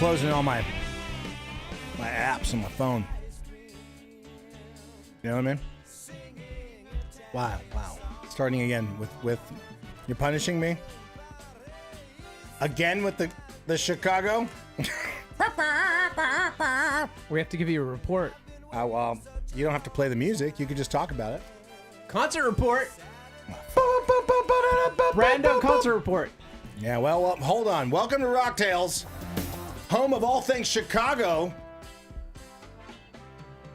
closing all my apps on my phone. You know what I mean? Wow. Starting again with you're punishing me? Again with the Chicago? We have to give you a report. Oh, well, you don't have to play the music. You can just talk about it. Concert report. Random concert report. Yeah, well, hold on. Welcome to ROCKTAILS, home of all things Chicago.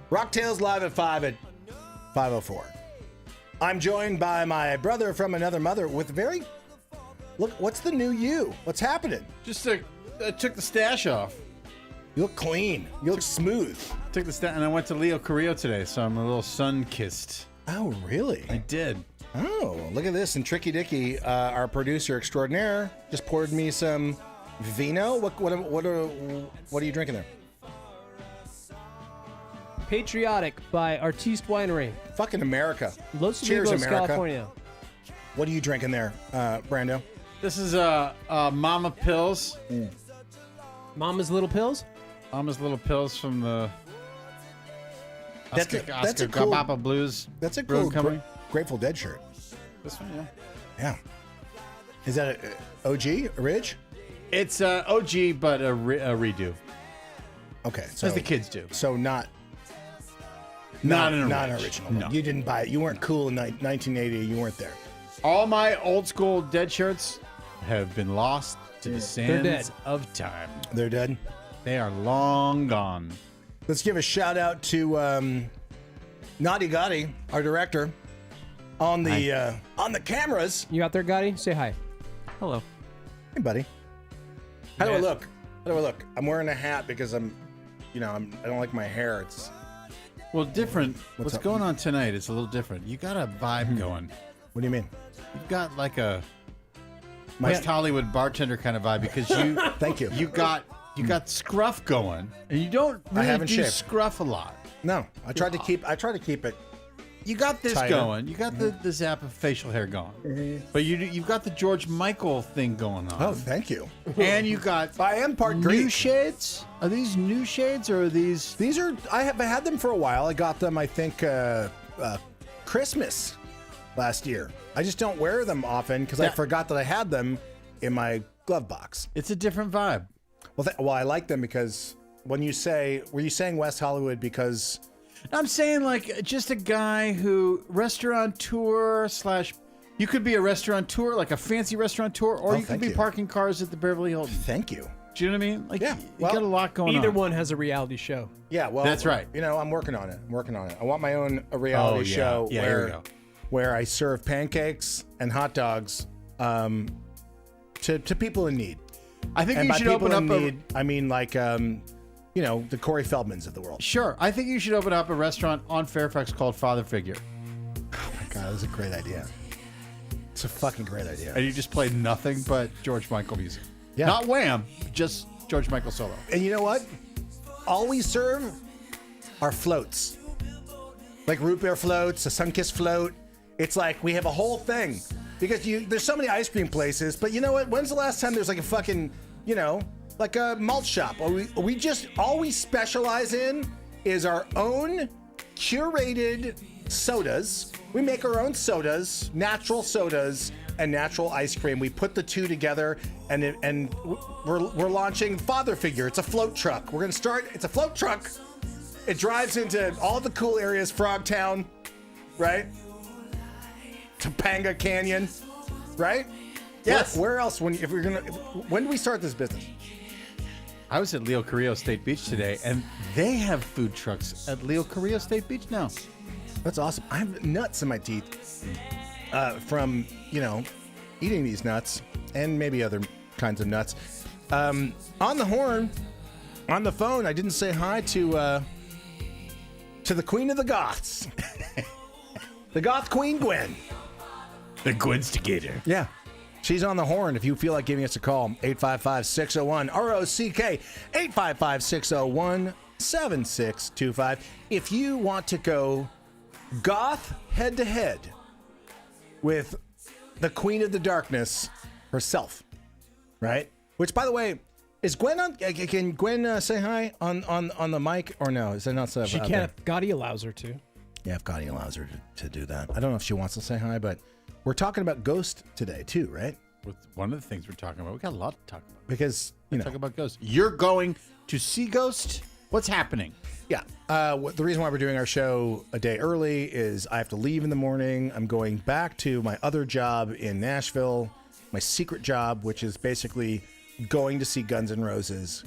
ROCKTAILS live at 5 at 5:04. I'm joined by my brother from another mother with look, what's the new you? What's happening? Just I took the stash off. You look clean. You look smooth. Took the stash, and I went to Leo Carrillo today, so I'm a little sun-kissed. Oh, really? I did. Oh, look at this. And Tricky Dicky, our producer extraordinaire, just poured me some vino. What are you drinking there? Patriotic by Artiste Winery. Fucking America. Los Cheers, Amigos, America. California. What are you drinking there, Brando? This is Mama Pills. Mama's Little Pills? Mama's Little Pills from the That's a cool Papa Blues. That's a cool company. Grateful Dead shirt. This one, yeah. Yeah. Is that a OG, a Ridge? It's OG, but a redo. Okay, so As the kids do. So not an original. No. You didn't buy it. You weren't cool in 1980. You weren't there. All my old school Dead shirts have been lost to the sands of time. They're dead. They are long gone. Let's give a shout out to Naughty Gotti, our director, on the cameras. You out there, Gotti? Say hi. Hello. Hey, buddy. How do I look? I'm wearing a hat because I don't like my hair. It's Well, different. What's up? going on tonight is a little different. You got a vibe going. What do you mean? You've got like a West Hollywood bartender kind of vibe because you. Thank you. You got scruff going, and you don't really haven't do shaved. scruff a lot. No, I try to keep it. You got this Tighter. going. You got the zap of facial hair going. But you've got the George Michael thing going on. Oh, thank you. And you got I am part new Greek. shades. Are these new shades or are these? These are. I have had them for a while. I got them. I think Christmas last year. I just don't wear them often because I forgot that I had them in my glove box. It's a different vibe. Well, I like them because when you say, were you saying West Hollywood because? I'm saying like just a guy who restaurateur / you could be a restaurateur, like a fancy restaurateur, or you could thank be you. parking cars at the Beverly Hilton. Thank you. Do you know what I mean? Like, Yeah, you well, got a lot going on. Either one has a reality show. Yeah, well, That's right. I'm working on it. I want my own reality show Yeah, here we go. where I serve pancakes and hot dogs to people in need. I think And you by should people open in up need, I mean like the Corey Feldmans of the world. Sure. I think you should open up a restaurant on Fairfax called Father Figure. Oh my God, that was a great idea. It's a fucking great idea. And you just play nothing but George Michael music. Yeah. Not Wham, just George Michael solo. And you know what? All we serve are floats. Like root beer floats, a sun-kissed float. It's like we have a whole thing. Because there's so many ice cream places, but you know what? When's the last time there's like a fucking, like a malt shop? All we specialize in is our own curated sodas. We make our own sodas, natural sodas, and natural ice cream. We put the two together, and we're launching Father Figure. It's a float truck. We're gonna start. It's a float truck. It drives into all the cool areas, Frogtown, right? Topanga Canyon, right? Yes. Where else? When do we start this business? I was at Leo Carrillo State Beach today, and they have food trucks at Leo Carrillo State Beach now. That's awesome. I have nuts in my teeth from eating these nuts and maybe other kinds of nuts. On the horn, on the phone, I didn't say hi to the Queen of the Goths, the Goth Queen Gwen. The Gwenstigator. Yeah. She's on the horn. If you feel like giving us a call, 855-601-ROCK, 855-601-7625. If you want to go goth head-to-head with the Queen of the Darkness herself, right? Which, by the way, Is Gwen on? Can Gwen say hi on the mic or no? Is that not so? She can't. If Gotti allows her to. Yeah, if Gotti allows her to do that. I don't know if she wants to say hi, but we're talking about Ghost today too, right? With one of the things we're talking about, we got a lot to talk about. Because you know, talk about Ghost. You're going to see Ghost. What's happening? Yeah. The reason why we're doing our show a day early is I have to leave in the morning. I'm going back to my other job in Nashville, my secret job, which is basically going to see Guns N' Roses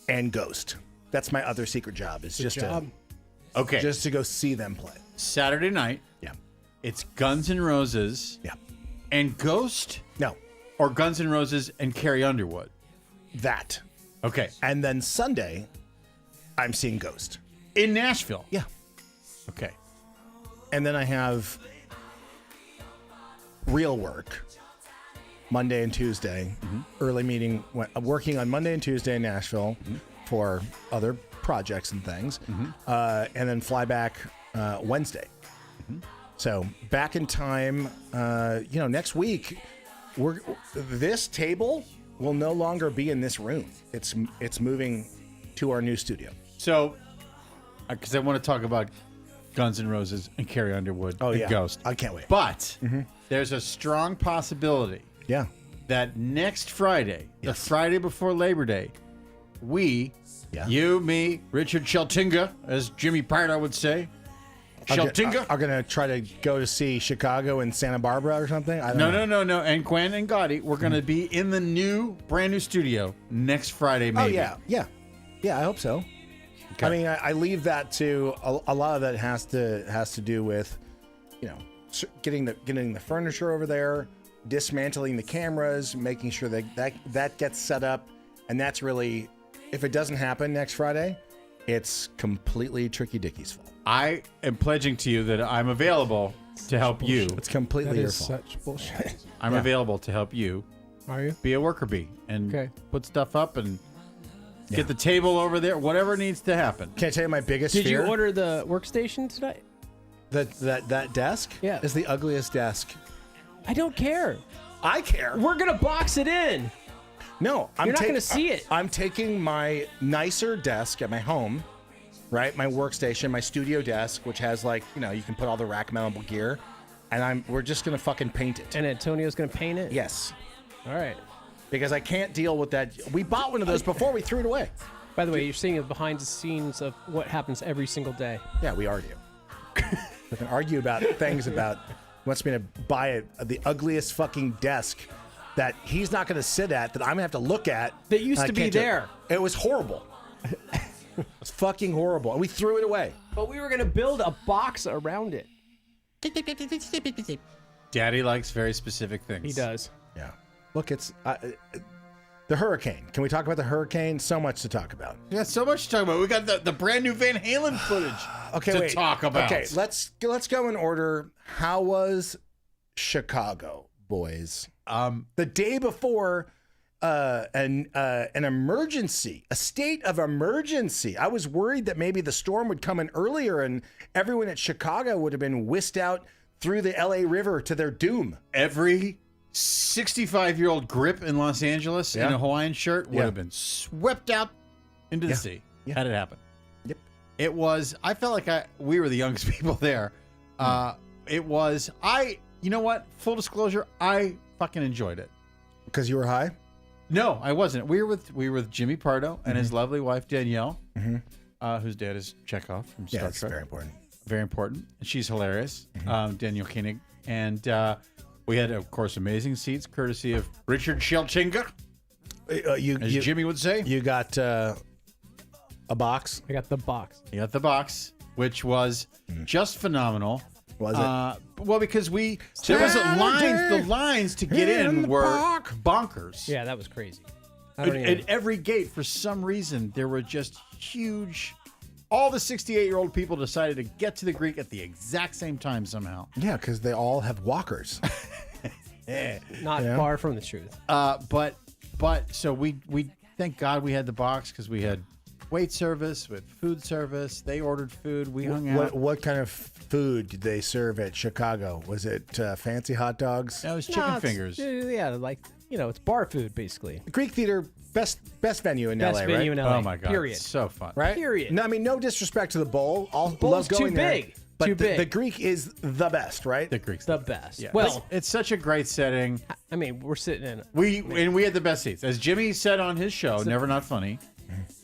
and Ghost. That's my other secret job. It's just to go see them play. Saturday night. Yeah. It's Guns N' Roses. Yeah. And Ghost? No. Or Guns N' Roses and Carrie Underwood? That. Okay. And then Sunday, I'm seeing Ghost. In Nashville? Yeah. Okay. And then I have real work Monday and Tuesday. Early meeting. I'm working on Monday and Tuesday in Nashville for other projects and things. And then fly back Wednesday. So back in time, next week, this table will no longer be in this room. It's moving to our new studio. So, because I want to talk about Guns N' Roses and Carrie Underwood and Ghost. I can't wait. But there's a strong possibility that next Friday, the Friday before Labor Day, we, you, me, Richard Sheltinga, as Jimmy Pardo would say, Sheltinga, are going to try to go to see Chicago and Santa Barbara or something? I don't know. No. And Gwen and Gotti, we're going to be in the brand new studio next Friday, maybe. Oh, yeah. Yeah, I hope so. Okay. I mean, I leave that to a lot of that has to do with, getting the furniture over there, dismantling the cameras, making sure that gets set up, and that's really, if it doesn't happen next Friday, it's completely Tricky Dickie's fault. I am pledging to you that I'm available to help you. It's completely your fault. Such bullshit. I'm available to help you. Are you? Be a worker bee and put stuff up and get the table over there. Whatever needs to happen. Can I tell you my biggest fear? Did you order the workstation today? That desk? Yeah. Is the ugliest desk. I don't care. I care. We're gonna box it in. No, you're not gonna see it. I'm taking my nicer desk at my home, right? My workstation, my studio desk, which has you can put all the rack mountable gear, and we're just gonna fucking paint it. And Antonio's gonna paint it? Yes. All right. Because I can't deal with that. We bought one of those before we threw it away. By the way, you're seeing the behind the scenes of what happens every single day. Yeah, we argue. We can argue about things about wants me to buy the ugliest fucking desk that he's not going to sit at, that I'm going to have to look at. That used to be there. It was horrible. It was fucking horrible. And we threw it away. But we were going to build a box around it. Daddy likes very specific things. He does. Yeah. Look, it's the hurricane. Can we talk about the hurricane? So much to talk about. We got so much to talk about. We got the brand new Van Halen footage to talk about. Okay, let's go in order. How was Chicago, boys? The day before an emergency, a state of emergency. I was worried that maybe the storm would come in earlier and everyone at Chicago would have been whisked out through the LA River to their doom. Every 65-year-old grip in Los Angeles in a Hawaiian shirt would have been swept out into the sea had it happen. Yep. It was, I felt like we were the youngest people there. It was, you know what? Full disclosure, I fucking enjoyed it. Because you were high? No, I wasn't. We were with Jimmy Pardo and his lovely wife, Danielle, whose dad is Chekhov from Star Trek. That's very important. Very important. She's hilarious, Danielle Koenig. And we had, of course, amazing seats, courtesy of Richard Sheltinga, as Jimmy would say. You got a box? I got the box. You got the box, which was just phenomenal. Was it? Well, because there was the lines to get in were bonkers. Yeah, that was crazy. At every gate, for some reason, there were just huge. All the 68-year-old people decided to get to the Greek at the exact same time somehow. Yeah, because they all have walkers. Not far from the truth. But so we thank God we had the box because we had wait service, with food service. They ordered food. We hung out. What kind of food did they serve at Chicago? Was it fancy hot dogs? That was chicken fingers. Yeah, like, it's bar food, basically. Greek Theater, best venue in LA, Best venue right? in LA. Oh my God. Period. It's so fun. Right? Period. No, I mean, no disrespect to the Bowl. I'll Bowl's love going too there, big. But Too the big. Greek is the best, right? The Greeks. The best. Yeah. Well, it's such a great setting. I mean, we're sitting in. We had the best seats. As Jimmy said on his show, Never Not Funny,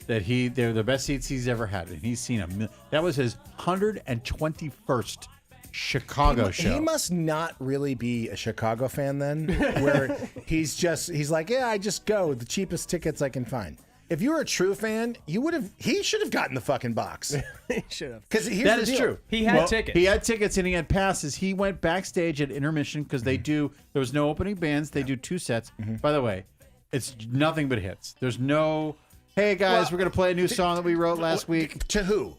that they're the best seats he's ever had, and he's seen that was his 121st Chicago show. He must not really be a Chicago fan then, where he's like, yeah, I just go the cheapest tickets I can find. If you were a true fan, he should have gotten the fucking box. He should have. Because That is true. He had tickets. He had tickets and he had passes. He went backstage at intermission because there was no opening bands. They do 2 sets. By the way, it's nothing but hits. There's no, hey guys, we're going to play a new song that we wrote last week. To who?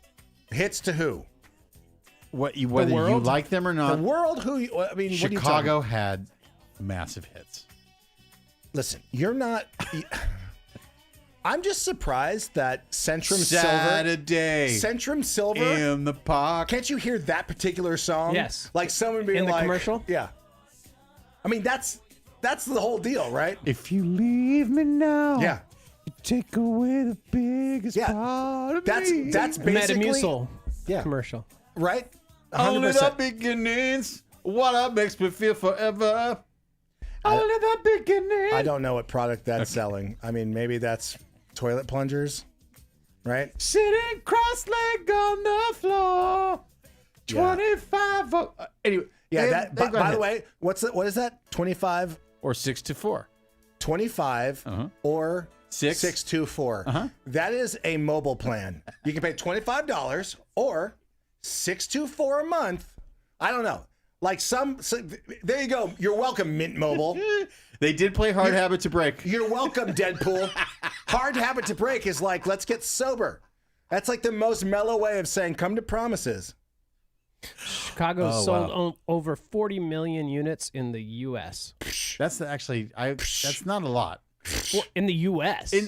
Hits to who? Whether you like them or not. The world? Who? I mean, Chicago had massive hits. Listen, you're not. I'm just surprised that Centrum Silver in the park. Can't you hear that particular song? Yes. Like someone being In the like commercial? Yeah. I mean, that's the whole deal, right? If you leave me now, Yeah. you take away the biggest part of me. That's basically Metamucil Yeah. commercial. right. Only 100%. the beginnings, what up makes me feel forever. Only the beginnings. I don't know what product that's selling. I mean, maybe that's toilet plungers, right? Sitting cross-legged on the floor. 25. Anyway. Yeah. they've got By the hits. way, what is that? 25, Or 6 to 4. 25, or 624. That is a mobile plan. You can pay $25 or 624 a month. I don't know. Like there you go. You're welcome, Mint Mobile. They did play Hard Habit to Break. You're welcome, Deadpool. Hard habit to break is like, let's get sober. That's like the most mellow way of saying, come to promises. Chicago sold over 40 million units in the U.S. That's actually, that's not a lot. In the U.S. In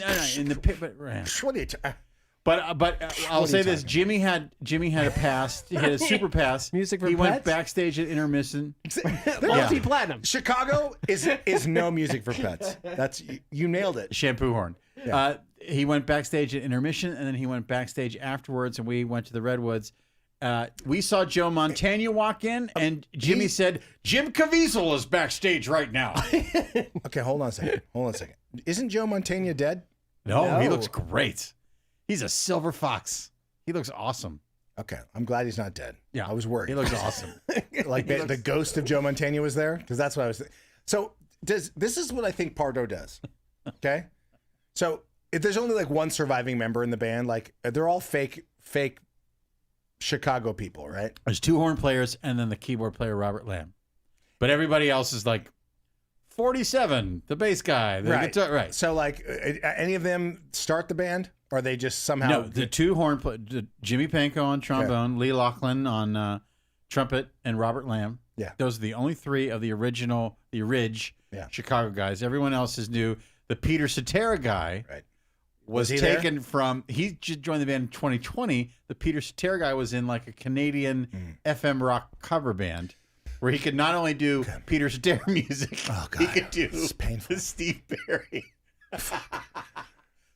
the pit, but What are you I'll say this: talking Jimmy had a pass. He had a super pass. Music for He went pets? backstage at intermission. Multi-platinum. Chicago is no music for pets. That's you nailed it. Shampoo horn. Yeah. He went backstage at intermission, and then he went backstage afterwards, and we went to the Redwoods. We saw Joe Montana walk in, and Jimmy said, "Jim Caviezel is backstage right now." Okay, hold on a second. Isn't Joe Montana dead? No, he looks great. He's a silver fox. He looks awesome. Okay, I'm glad he's not dead. Yeah, I was worried. He looks awesome. Like the ghost of Joe Montana was there, because that's what I was. So this is what I think Pardo does. Okay, so if there's only like one surviving member in the band, like they're all fake Chicago people, right? There's 2 horn players and then the keyboard player, Robert Lamb. But everybody else is like 47, the bass guy. The Right. guitar, right. So like, any of them start the band, or are they just somehow? No, the 2 horn players, Jimmy Pankow on trombone, Lee Laughlin on trumpet, and Robert Lamb. Yeah. Those are the only 3 of the original, the Ridge Chicago guys. Everyone else is new. The Peter Cetera guy was he taken from, he just joined the band in 2020. The Peter Cetera guy was in like a Canadian FM rock cover band where he could not only do Peter Cetera music, he could do Steve Perry.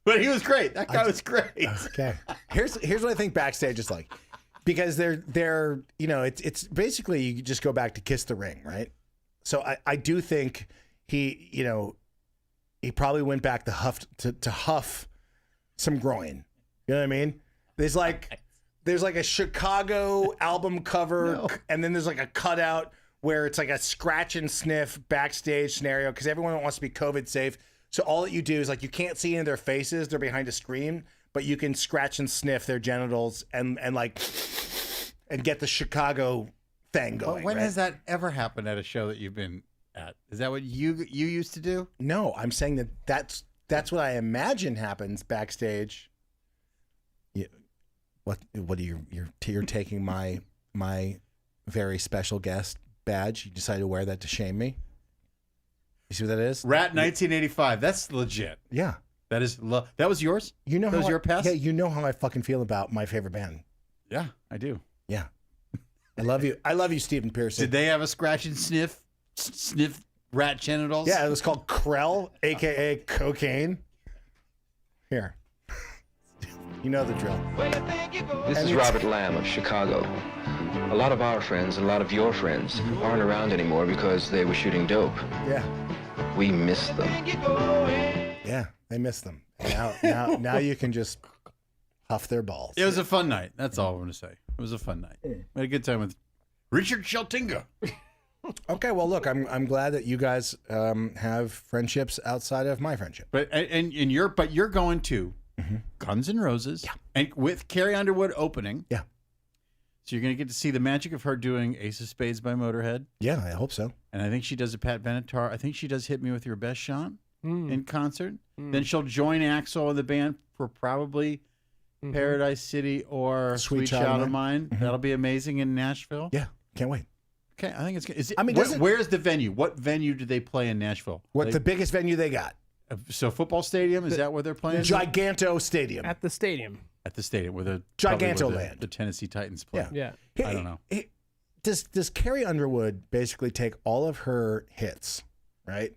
But he was great. That guy was great. Okay. Here's what I think backstage is like, because they're it's basically you just go back to Kiss the Ring, right? So I do think he probably went back to huff some groin. You know what I mean? There's like a Chicago album cover, and then there's like a cutout where it's like a scratch and sniff backstage scenario because everyone wants to be COVID safe. So all that you do is like you can't see in their faces; they're behind a screen, but you can scratch and sniff their genitals and get the Chicago thing going. But when has that ever happened at a show that you've been at? Is that what you used to do? No, I'm saying that's what I imagine happens backstage. What are you're taking my very special guest badge? You decided to wear that to shame me? You see what that is? Rat 1985. That's legit. Yeah. That was yours? You know that was your pass? Yeah, you know how I fucking feel about my favorite band. Yeah, I do. Yeah. I love you. I love you, Stephen Pearson. Did they have a scratch and sniff rat genitals? Yeah, it was called Krell, a.k.a. cocaine. Here. You know the drill. This is Robert Lamb of Chicago. A lot of our friends and a lot of your friends aren't around anymore because they were shooting dope. Yeah. We miss them. Yeah, they miss them. Now you can just huff their balls. It was a fun night. That's all I'm going to say. It was a fun night. We had a good time with Richard Sheltinga. Okay, well, look, I'm glad that you guys have friendships outside of my friendship. But you're going to Guns N' Roses, and with Carrie Underwood opening. Yeah. So you're going to get to see the magic of her doing Ace of Spades by Motorhead. Yeah, I hope so. And I think she does a Pat Benatar. I think she does Hit Me With Your Best Shot in concert. Then she'll join Axl in the band for probably Paradise City or Sweet Child of Mine. That'll be amazing in Nashville. Yeah, can't wait. Okay, I think it's good. I mean, where's the venue? What venue do they play in Nashville? The biggest venue they got? So football stadium, is that where they're playing? Giganto Stadium. At the stadium. At the stadium where Gigantoland. The Tennessee Titans play. Yeah. I don't know. Does Carrie Underwood basically take all of her hits, right,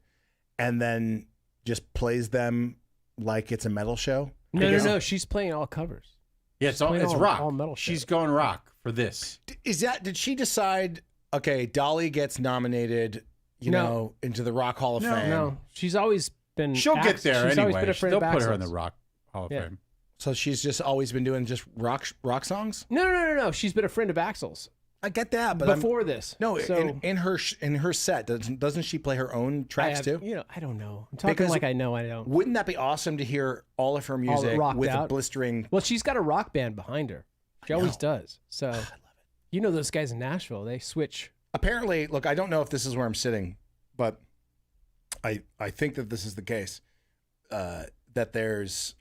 and then just plays them like it's a metal show? No. She's playing all covers. Yeah, it's rock. All metal She's shit. going rock for this. Did she decide? Okay, Dolly gets nominated, into the Rock Hall of Fame. No, she's always been. She'll get there she's anyway. Always been a friend They'll of put her in Axl's. the Rock Hall of Fame. So she's just always been doing just rock songs. No. She's been a friend of Axl's. I get that, but before this. No, so, in her set, doesn't she play her own tracks too? I don't know. I'm talking like I know. I don't. Wouldn't that be awesome to hear all of her music with a blistering? Well, she's got a rock band behind her. She always does. So, I love it. Those guys in Nashville, they switch. Apparently, look, I don't know if this is where I'm sitting, but I think that this is the case. That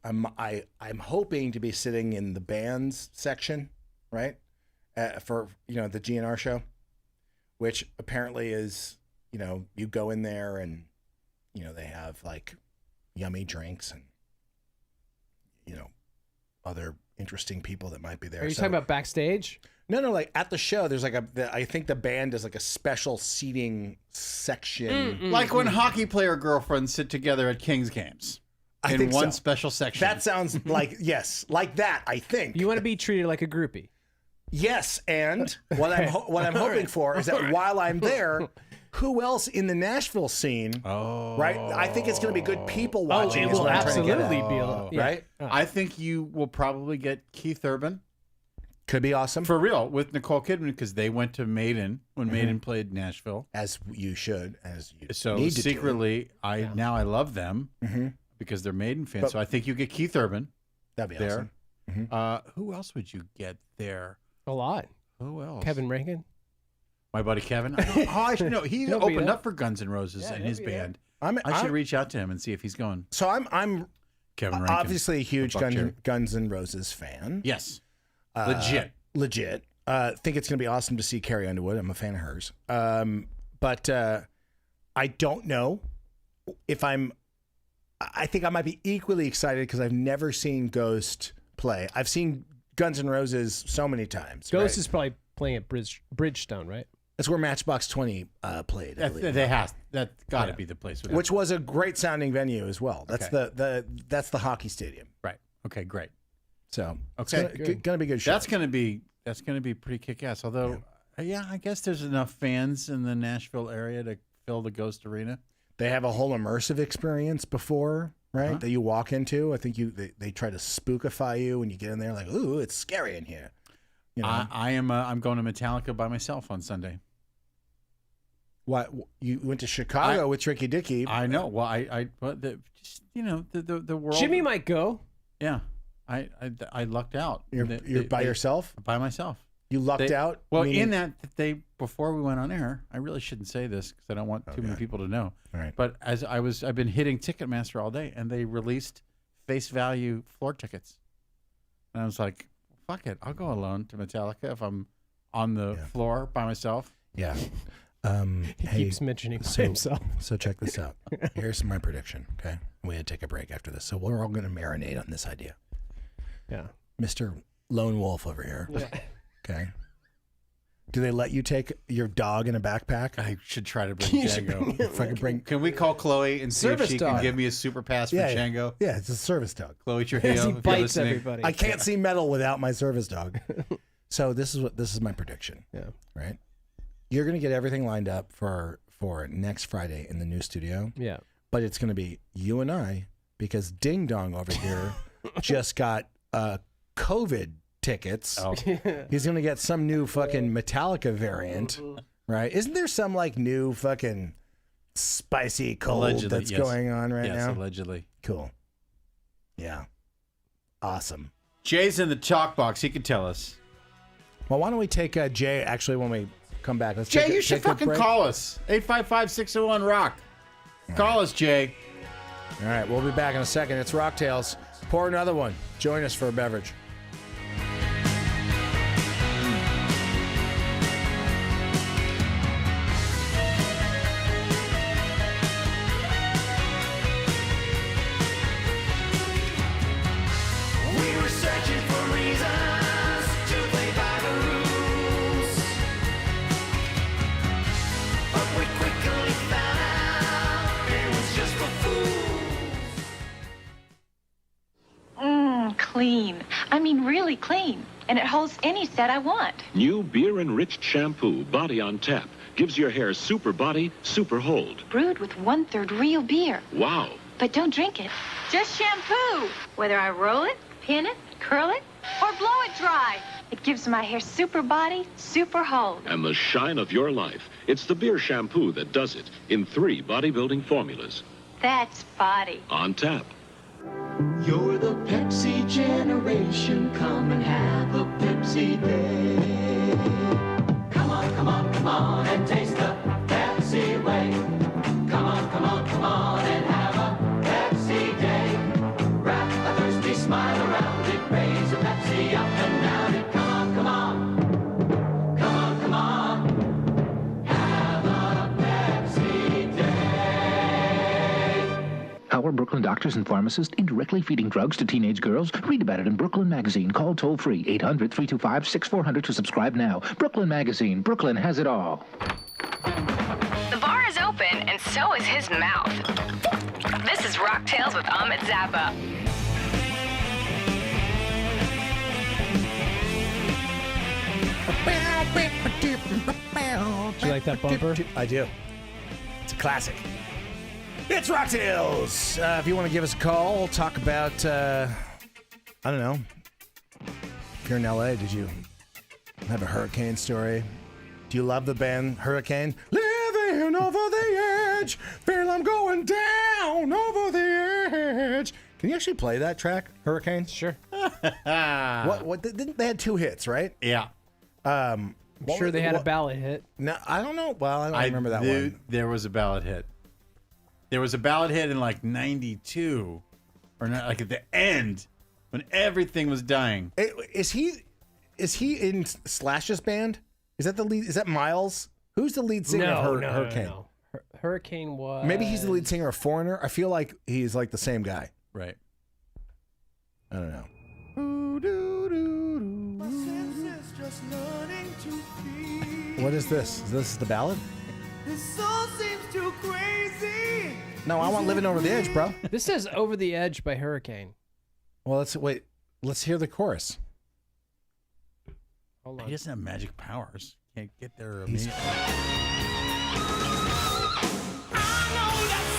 I'm hoping to be sitting in the bands section, right? For the GNR show, which apparently is you go in there and they have like yummy drinks and other interesting people that might be there. Are you talking about backstage? No, like at the show, there's like I think the band is like a special seating section, like when hockey player girlfriends sit together at Kings games. In one special section. That sounds like like that. I think you want to be treated like a groupie. Yes, and what I'm hoping for is that while I'm there, who else in the Nashville scene? Right, I think it's going to be good people watching. It will absolutely be right. I think you will probably get Keith Urban. Could be awesome for real with Nicole Kidman because they went to Maiden when Maiden played Nashville, as you should, So need to secretly, I love them. Because they're Maiden fans. So I think you get Keith Urban. That'd be there. Awesome. Who else would you get there? A lot. Who else? Kevin Rankin. My buddy Kevin. I should know. He opened up for Guns N' Roses in his band. I should reach out to him and see if he's going. So I'm Kevin Rankin, obviously a huge Guns N' Roses fan. Yes. Legit. Think it's going to be awesome to see Carrie Underwood. I'm a fan of hers. But I don't know if I think I might be equally excited because I've never seen Ghost play. I've seen Guns N' Roses so many times. Ghost is probably playing at Bridgestone, right? That's where Matchbox 20 played. That's got to be the place. Which was a great sounding venue as well. That's that's the hockey stadium. Right. Okay. Great. So it's gonna be a good show. That's gonna be pretty kick-ass. Although, I guess there's enough fans in the Nashville area to fill the Ghost Arena. They have a whole immersive experience before, right? That you walk into. I think they try to spookify you when you get in there. Like, ooh, it's scary in here. I'm going to Metallica by myself on Sunday. What, you went to Chicago with Tricky Dicky? I know. Well, the world. Jimmy might go. Yeah, I lucked out. You're by yourself? By myself. You lucked out? Well, meaning... in that before we went on air, I really shouldn't say this because I don't want too many people to know. All right. But I've been hitting Ticketmaster all day, and they released face value floor tickets, and I was like, "Fuck it, I'll go alone to Metallica if I'm on the floor by myself." Yeah. He keeps mentioning himself. So check this out. Here's my prediction. Okay, we had to take a break after this, so we're all going to marinate on this idea. Yeah, Mr. Lone Wolf over here. Yeah. Okay. Do they let you take your dog in a backpack? I should try to bring Django. If I could bring, Can we call Chloe and see if Service she dog. can give me a super pass for Django? Yeah, it's a service dog. Chloe Trujillo, he if you're bites listening. everybody. I can't see metal without my service dog. So this is my prediction. Yeah. Right. You're going to get everything lined up for next Friday in the new studio. Yeah. But it's going to be you and I, because Ding Dong over here just got COVID tickets. Oh. He's going to get some new fucking Metallica variant, right? Isn't there some like new fucking spicy cold Allegedly, that's yes. going on right now? Yes, allegedly. Cool. Yeah. Awesome. Jay's in the talk box. He can tell us. Well, why don't we take Jay actually when we come back? Let's Jay, take you should take a fucking break. call us. 855-601-ROCK. Call us, Jay. All right, we'll be back in a second. It's Rocktails. Pour another one. Join us for a beverage. We were searching for reasons to play by the rules, but we quickly found out it was just for fools. Clean. I mean, really clean. And it holds any set I want. New beer-enriched shampoo, Body on Tap, gives your hair super body, super hold. Brewed with 1/3 real beer. Wow. But don't drink it. Just shampoo. Whether I roll it, pin it, curl it, or blow it dry. It gives my hair super body, super hold. And the shine of your life. It's the beer shampoo that does it in 3 bodybuilding formulas. That's body. On Tap. You're the Pepsi generation. Come and have a Pepsi day. Come on, come on, come on and taste the Pepsi way. Come on, come on, come on and have a Pepsi day. Wrap a thirsty smile around it. Raise a Pepsi up and down it. Come on, come on. Come on, come on. Have a Pepsi day. How are Brooklyn doctors and pharmacists indirectly feeding drugs to teenage girls? Read about it in Brooklyn Magazine. Call toll-free 800-325-6400 to subscribe now. Brooklyn Magazine. Brooklyn has it all. The bar is open, and so is his mouth. This is ROCKTAILS with Ahmet Zappa. Do you like that bumper? I do. It's a classic. It's Rocktails. If you want to give us a call, we'll talk about, I don't know. If you're in LA, did you have a hurricane story? Do you love the band Hurricane? Living over the edge, feel I'm going down over the edge. Can you actually play that track, Hurricane? Sure. What? They had 2 hits, right? Yeah. I'm sure they had a ballad hit. No, I don't know. Well, I don't remember that one. There was a ballad hit. There was a ballad hit in like 92, or not, like at the end when everything was dying. Is he in Slash's band? Is that the lead? Is that Miles? Who's the lead singer of Hurricane? No. Hurricane was... Maybe he's the lead singer of Foreigner. I feel like he's like the same guy. Right. I don't know. What is this? Is this the ballad? This soul seems too crazy. No, I want Living Over the Edge, bro. This says Over the Edge by Hurricane. Well, let's hear the chorus. Hold on. He doesn't have magic powers. Can't get there immediately.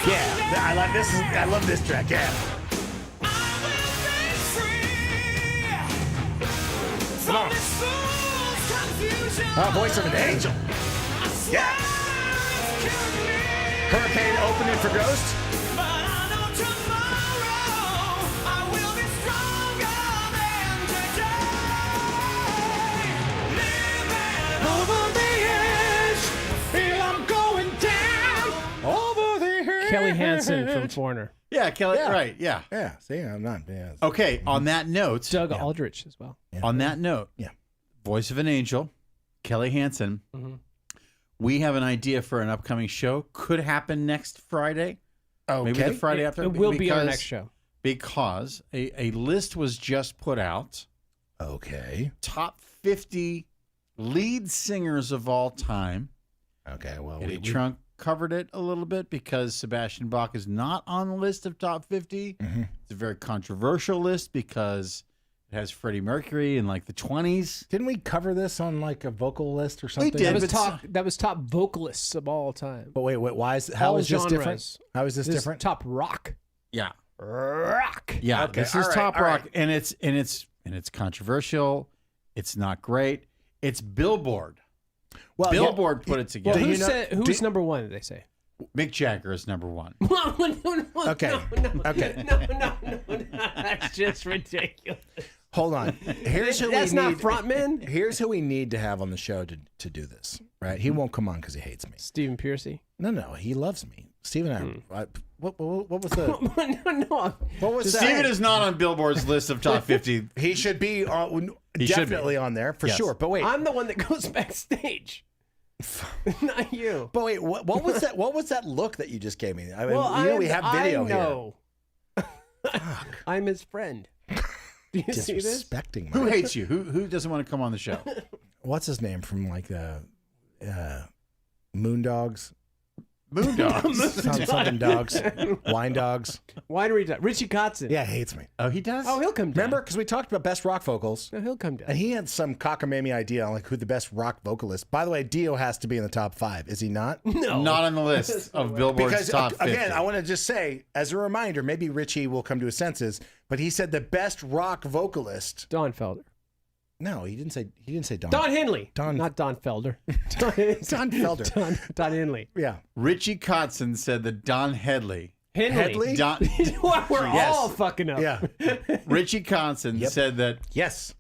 Yeah, I like this. I love this track. Yeah. Come on. Oh, voice of an angel. Yeah. Hurricane opening for Ghost. Kelly Hansen from Foreigner. Yeah, Kelly. Yeah. Right. Yeah. Yeah. See, I'm not. Yeah. Okay. On that note, Doug Aldrich as well. Yeah. on that note, Yeah. Voice of an Angel, Kelly Hansen. Mm-hmm. We have an idea for an upcoming show. Could happen next Friday. Okay. Maybe the Friday after. It will be our next show. Because a list was just put out. Okay. Top 50 lead singers of all time. Okay, well, Eddie Trunk covered it a little bit because Sebastian Bach is not on the list of top 50. Mm-hmm. It's a very controversial list because it has Freddie Mercury in like the 20s. Didn't we cover this on like a vocal list or something? We did. That was top vocalists of all time. But wait, why is how All is this different? genres. How is this different? Top rock. Yeah. Rock. Yeah, Okay, this is all right, top all rock, right. and it's controversial. It's not great. It's Billboard. Well, Billboard put it together. Well, who's number one, did they say? Mick Jagger is number one. Okay. Okay. No. That's just ridiculous. Hold on. Here's who That's we not need. frontman? Here's who we need to have on the show to do this. Right? He won't come on because he hates me. Stephen Piercy. No, he loves me. Steven and I. What was the? No. What was that? Steven is not on Billboard's list of top 50. He should be on, He should definitely be. on there for Yes. sure. But wait, I'm the one that goes backstage. Not you. but wait, what was that? What was that look that you just gave me? I mean, Well, we have video I know. I'm his friend. Do you here. see this? Disrespecting Who my. hates you? Who doesn't want to come on the show? What's his name from like the Moondogs? Moondogs. Something dogs, wine dogs. Winery dog. Richie Kotzen. Yeah, hates me. Oh, he does? Oh, he'll come down. Remember, because we talked about best rock vocals, No, he'll come down. and he had some cockamamie idea on like who the best rock vocalist. By the way, Dio has to be in the top 5. Is he not? No. Not on the list of Billboard's Because top 50. again, I want to just say as a reminder, maybe Richie will come to his senses. But he said the best rock vocalist. Don Felder. No, he didn't say Don. Don Henley. Don- Not Don Felder. Don Felder. Don Henley. Yeah. Richie Kotzen said that Don Headley. Henley. Don, We're Yes. all fucking up. Yeah. Richie Kotzen Yep. said that Yes.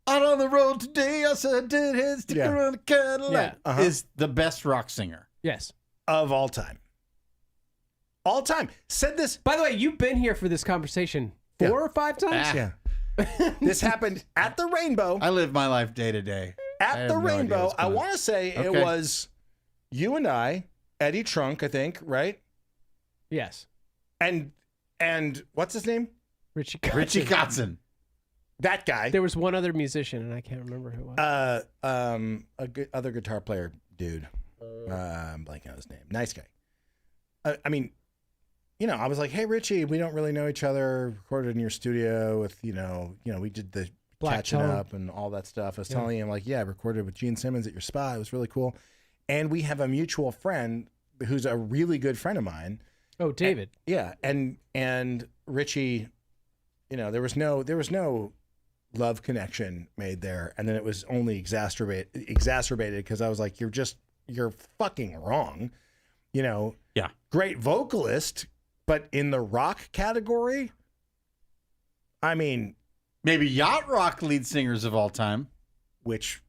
out on the road today, I said, did his stick Yeah. around the Cadillac Yeah. is the best rock singer. Yes. Of all time. All time. Said this. By the way, you've been here for this conversation 4 or 5 times? Yeah. This happened at the Rainbow. I live my life day to day. I At have the no idea Rainbow. what's I going on. want to say it Okay. was you and I, Eddie Trunk, I think, right? Yes. And what's his name? Richie Kotzen. Richie Kotzen. That guy. There was one other musician, and I can't remember who it was. Other guitar player dude. I'm blanking on his name. Nice guy. I mean, you know, I was like, hey, Richie, we don't really know each other. Recorded in your studio with, you know, we did the Black catching Tone. up and all that stuff. I was telling him, like, yeah, I recorded with Gene Simmons at your spot. It was really cool. And we have a mutual friend who's a really good friend of mine. Oh, David. Yeah, and Richie, you know, there was no love connection made there, and then it was only exacerbated because I was like, you're fucking wrong, you know. Yeah. Great vocalist, but in the rock category, I mean, Maybe yacht rock lead singers of all time. which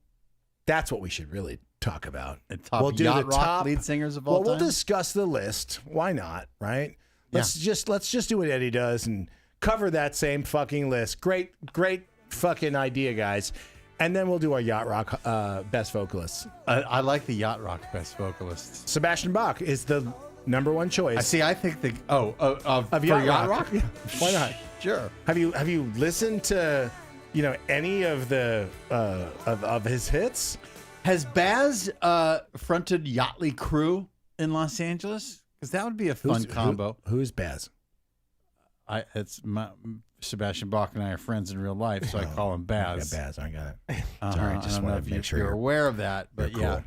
that's what we should really talk about. The top yacht rock lead singers of all We'll time. discuss the list. Why not? Right? Let's just do what Eddie does and cover that same fucking list. Great fucking idea, guys. And then we'll do our yacht rock best vocalists. I like the yacht rock best vocalists. Sebastian Bach is the number one choice. I think the of Of for yacht rock? Yeah. Why not? Sure. Have you listened to any of the of his hits? Has Baz fronted Yachtly Crew in Los Angeles? Because that would be a fun combo. Who's Baz? Sebastian Bach and I are friends in real life, so I call him Baz. Yeah, Baz. I got it. Uh-huh. Sorry, just I don't know wanted if to make sure you're aware of that, but you're yeah,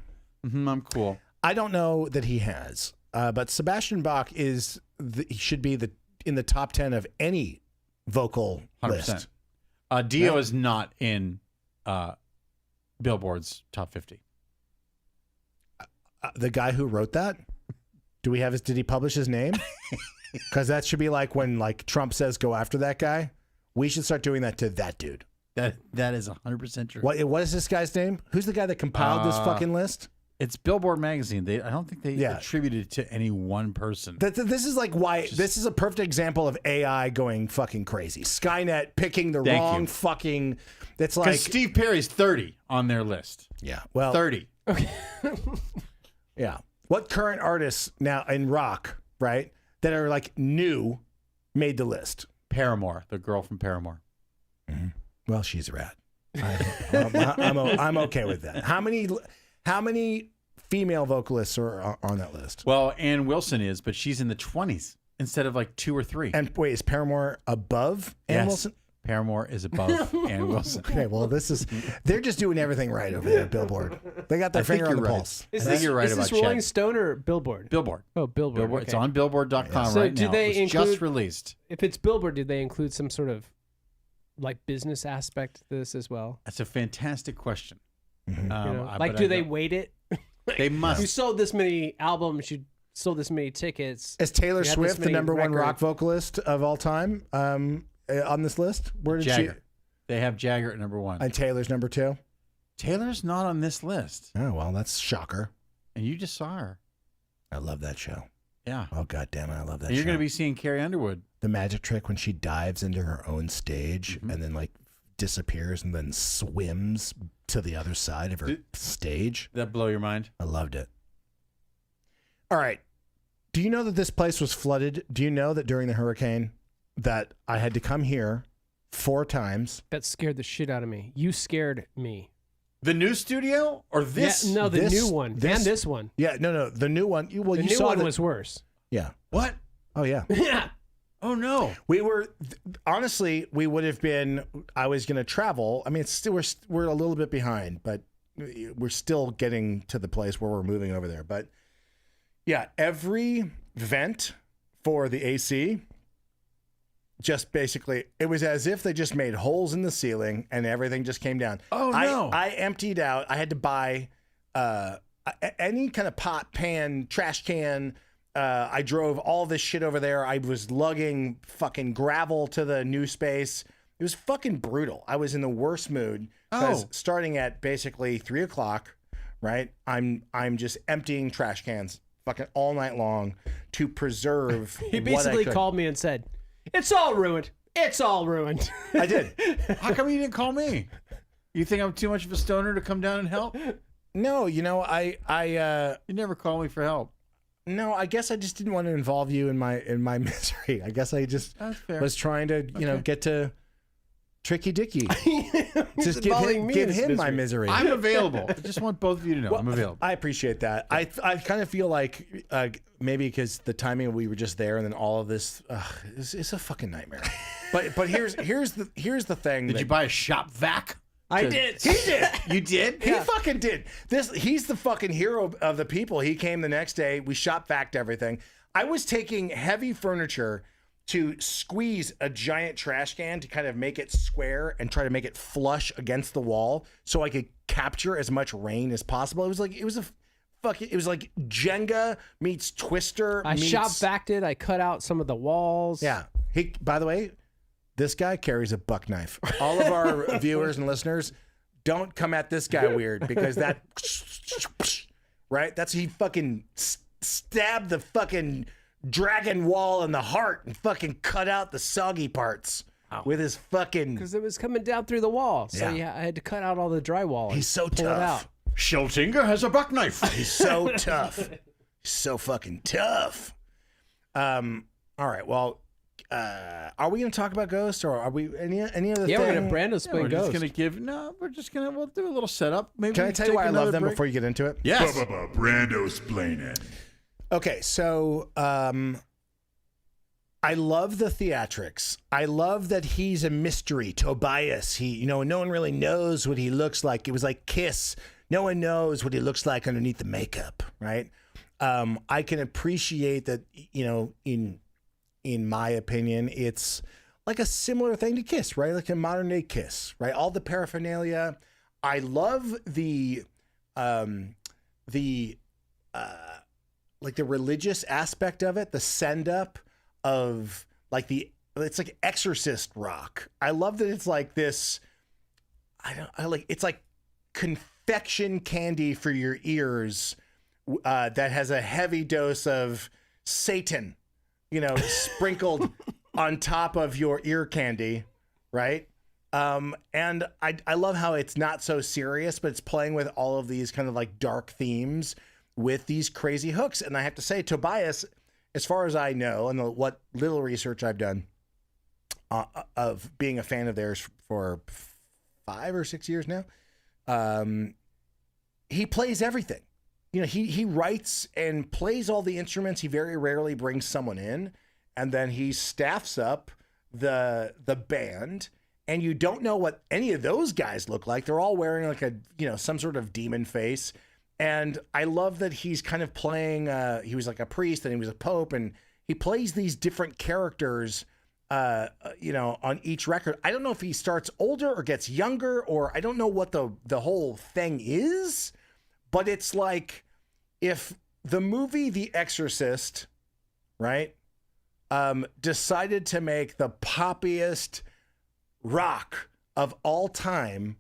cool. I'm cool. I don't know that he has, but Sebastian Bach he should be in the top 10 of any vocal 100%. list. Dio is not in Billboard's top 50. The guy who wrote that, did he publish his name? Because that should be like when Trump says go after that guy. We should start doing that to that dude. That is 100% true. What is this guy's name? Who's the guy that compiled this fucking list? It's Billboard magazine. I don't think they attributed it to any one person. This is like why this is a perfect example of AI going fucking crazy. Skynet picking the wrong fucking. It's like Steve Perry's 30 on their list. Yeah, well, 30. Okay. Yeah. What current artists now in rock, right, that are like new, made the list? Paramore, the girl from Paramore. Mm-hmm. Well, she's a rat. I'm okay with that. How many female vocalists are on that list? Well, Ann Wilson is, but she's in the 20s instead of like 2 or 3. And wait, is Paramore above Ann Wilson? Paramore is above Ann Wilson. Okay, well, they're just doing everything right over there at Billboard. They got their finger on the pulse. I think you're right about Is this Rolling Stone or Billboard? Billboard. Oh, Billboard. Okay. It's on Billboard.com So right do now. they It's just released. If it's Billboard, do they include some sort of like business aspect to this as well? That's a fantastic question. Mm-hmm. Do they weight it? They must. You sold this many albums. You sold this many tickets. Is Taylor Swift the number one rock vocalist of all time on this list? Where did Jagger. They have Jagger at number 1. And Taylor's number 2? Taylor's not on this list. Oh, well, that's a shocker. And you just saw her. I love that show. Yeah. Oh, God damn it. I love that and you're show. going to be seeing Carrie Underwood. The magic trick when she dives into her own stage and then like disappears and then swims to the other side of her stage. That blow your mind? I loved it. All right. Do you know that this place was flooded? Do you know that during the hurricane that I had to come here 4 times? That scared the shit out of me. You scared me. The new studio or this? Yeah, no, the new one and this one. Yeah, no. The new one. Well, the you new saw one was worse. Yeah. What? Oh, yeah. Yeah. Oh, no. We were, honestly, we would have been, I was going to travel. I mean, it's still, we're a little bit behind, but we're still getting to the place where we're moving over there. But yeah, every vent for the AC, just basically, it was as if they just made holes in the ceiling and everything just came down. Oh, no. I emptied out. I had to buy any kind of pot, pan, trash can. I drove all this shit over there. I was lugging fucking gravel to the new space. It was fucking brutal. I was in the worst mood because starting at basically 3 o'clock, right? I'm just emptying trash cans fucking all night long to preserve. He basically called me and said, "It's all ruined. It's all ruined." I did. How come you didn't call me? You think I'm too much of a stoner to come down and help? No, you know, you never call me for help. No, I guess I just didn't want to involve you in my misery. I guess I just was trying to, get to Tricky Dicky. Just give him my misery. I'm available. I just want both of you to know I'm available. I appreciate that. I kind of feel like maybe because the timing we were just there and then all of this it's a fucking nightmare. But here's the thing. Did you buy a shop vac? I did. He did. You did? He fucking did. He's the fucking hero of the people. He came the next day. We shop vacked everything. I was taking heavy furniture to squeeze a giant trash can to kind of make it square and try to make it flush against the wall so I could capture as much rain as possible. It was like Jenga meets Twister. I shop vacked it. I cut out some of the walls. Yeah. By the way, this guy carries a buck knife. All of our viewers and listeners, don't come at this guy weird because that, right? He fucking stabbed the fucking dragon wall in the heart and fucking cut out the soggy parts with his fucking. Because it was coming down through the wall. So yeah, I had to cut out all the drywall. He's so tough. It out. Scheltinga has a buck knife. He's so tough. So fucking tough. All right. Well, are we going to talk about Ghost or are we any other thing? Yeah, we're going to Brando spin Ghost. We'll do a little setup. Maybe Can I tell you why I love them before you get into it? Yes. Brando-splaining. Okay, so I love the theatrics. I love that he's a mystery. Tobias, no one really knows what he looks like. It was like Kiss. No one knows what he looks like underneath the makeup, right? I can appreciate that, in my opinion, it's like a similar thing to Kiss, right? Like a modern day Kiss, right? All the paraphernalia. I love the religious aspect of it, the send up of it's like Exorcist rock. I love that it's like this. It's like confection candy for your ears that has a heavy dose of Satan, sprinkled on top of your ear candy, right? And I love how it's not so serious, but it's playing with all of these kind of like dark themes with these crazy hooks. And I have to say, Tobias, as far as I know, and what little research I've done of being a fan of theirs for 5 or 6 years now, he plays everything. You know, he writes and plays all the instruments. He very rarely brings someone in, and then he staffs up the band. And you don't know what any of those guys look like. They're all wearing like some sort of demon face. And I love that he's kind of playing. He was like a priest, and he was a pope, and he plays these different characters. On each record. I don't know if he starts older or gets younger, or I don't know what the whole thing is. But it's like if the movie The Exorcist, right, decided to make the poppiest rock of all time,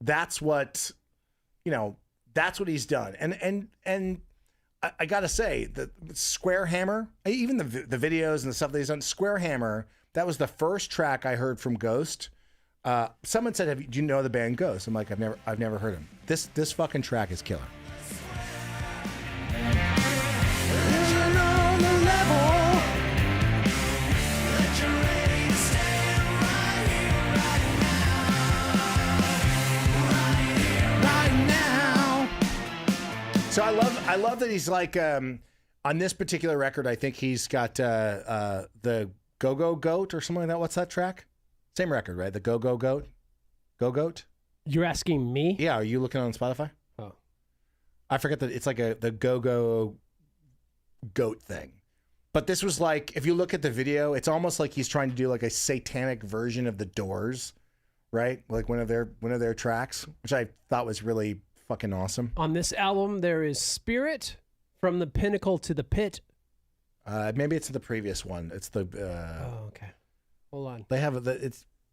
that's what he's done. And I gotta say, the Square Hammer, even the videos and the stuff that he's done, Square Hammer, that was the first track I heard from Ghost. Someone said, "Do you know the band Ghost?" I'm like, I've never heard him. This fucking track is killer. So I love that he's like on this particular record. I think he's got the Go-Go Goat or something like that. What's that track? Same record, right? The Go-Go Goat. Go-Goat. You're asking me? Yeah. Are you looking on Spotify? Oh, I forget that it's like the Go-Go Goat thing. But this was like, if you look at the video, it's almost like he's trying to do like a satanic version of The Doors, right? Like one of their tracks, which I thought was really fucking awesome. On this album, there is Spirit, From the Pinnacle to the Pit. Maybe it's the previous one. It's the. Oh, okay. Hold on. They have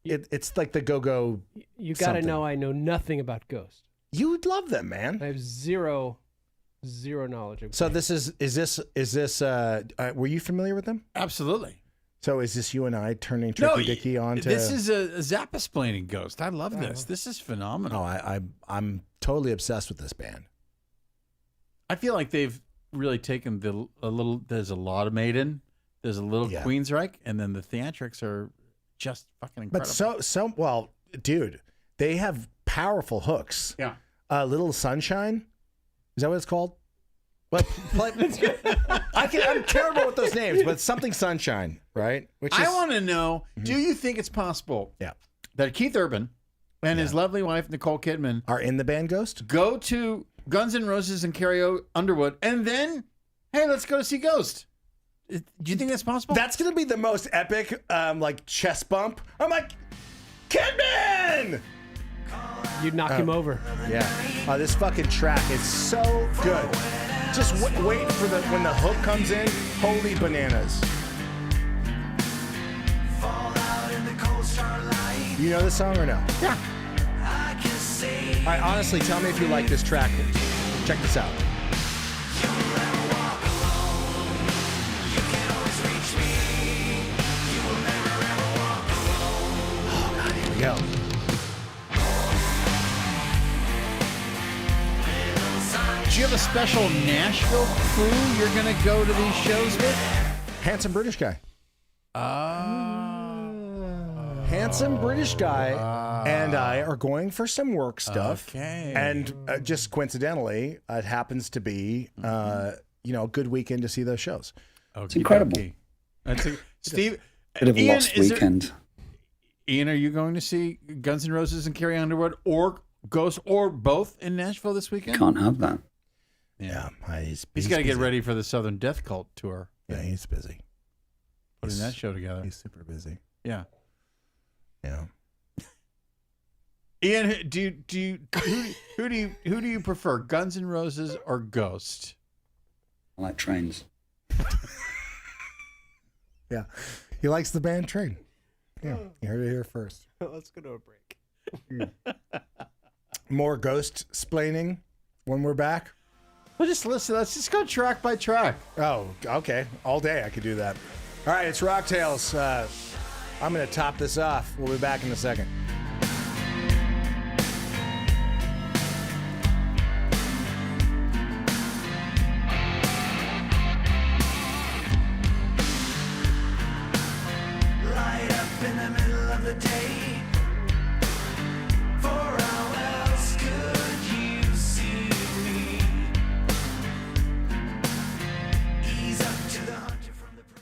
it's like the Go-Go. You got to know I know nothing about Ghost. You would love them, man. I have zero knowledge of. So this is this? Were you familiar with them? Absolutely. So is this you and I turning Tricky Dicky on to? This is a Zappa-splaining Ghost. I love this. This is phenomenal. Oh, I'm totally obsessed with this band. I feel like they've really taken there's a lot of Maiden, there's a little Queensryche, and then the theatrics are just fucking incredible. But well, dude, they have powerful hooks. Yeah. Little Sunshine, is that what it's called? But I'm terrible with those names, but something Sunshine, right? I want to know, do you think it's possible that Keith Urban and his lovely wife, Nicole Kidman, are in the band Ghost? Go to Guns N' Roses and Carrie Underwood, and then, hey, let's go see Ghost. Do you think that's possible? That's going to be the most epic, like, chest bump. I'm like, Kidman! You'd knock him over. Yeah. This fucking track is so good. Just wait for when the hook comes in. Holy bananas. You know this song or no? Yeah. All right, honestly, tell me if you like this track. Check this out. Oh, God, here we go. Do you have a special Nashville crew you're going to go to these shows with? Handsome British guy. Handsome British guy and I are going for some work stuff. Okay. And just coincidentally, it happens to be, a good weekend to see those shows. Okay. It's incredible. Steve, Bit of a Ian, lost weekend. Ian, are you going to see Guns N' Roses and Carrie Underwood or Ghost or both in Nashville this weekend? Can't have that. Yeah. He's got to get ready for the Southern Death Cult tour. Yeah, he's busy. Putting that show together. He's super busy. Yeah. Yeah. Ian, who do you prefer, Guns N' Roses or Ghost? I like trains. Yeah. He likes the band Train. Yeah. You heard it here first. Let's go to a break. More Ghost splaining when we're back. Well, just listen. Let's just go track by track. Oh, okay. All day I could do that. All right, it's Rocktails. I'm going to top this off. We'll be back in a second. in the middle of the day. For how else could you see me? Ease up to the hunter from the prey.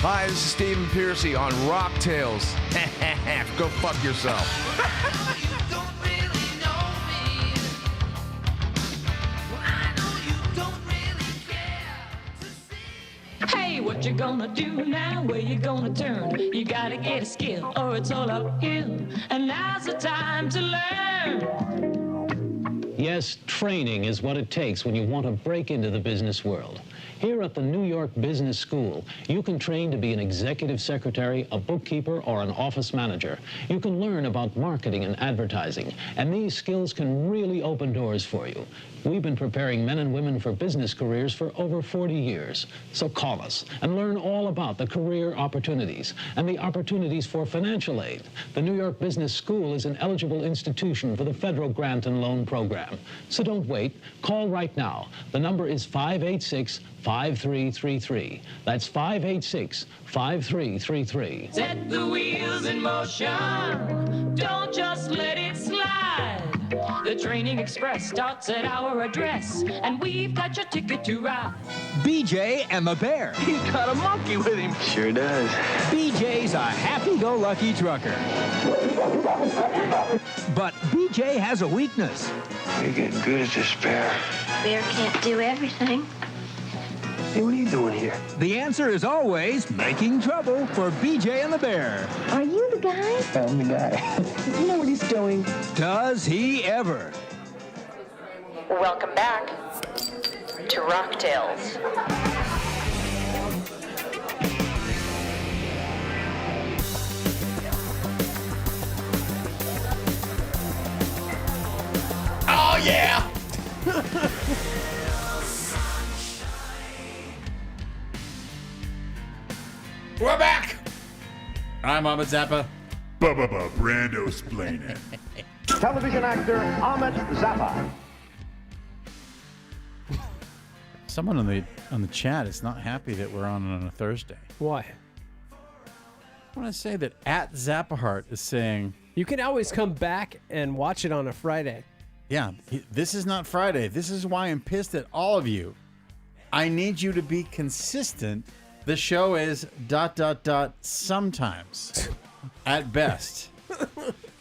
Hi, this is Stephen Piercy on ROCKTAILS. Go fuck yourself. Hey, what you gonna do now? Where you gonna turn? You gotta get a skill or it's all uphill. And now's the time to learn. Yes, training is what it takes when you want to break into the business world. Here at the New York Business School, you can train to be an executive secretary, a bookkeeper, or an office manager. You can learn about marketing and advertising, and these skills can really open doors for you. We've been preparing men and women for business careers for over 40 years. So call us and learn all about the career opportunities and the opportunities for financial aid. The New York Business School is an eligible institution for the federal grant and loan program. So don't wait. Call right now. The number is 586-5333. That's 586-5333. Set the wheels in motion. Don't just let it slide. The Training Express starts at our address, and we've got your ticket to ride. BJ and the Bear. He's got a monkey with him. Sure does. BJ's a happy-go-lucky trucker. But BJ has a weakness. You're getting good at this, Bear. Bear can't do everything. Hey, what are you doing here? The answer is always making trouble for BJ and the Bear. Are you the guy? I'm the guy. You know what he's doing. Does he ever? Welcome back to ROCKTAILS. Oh, yeah! We're back! I'm Ahmed Zappa. Brando explain it. Television actor Ahmed Zappa. Someone on the chat is not happy that we're on a Thursday. Why? I want to say that at Zappahart is saying... You can always come back and watch it on a Friday. Yeah, this is not Friday. This is why I'm pissed at all of you. I need you to be consistent. The show is ... sometimes. At best.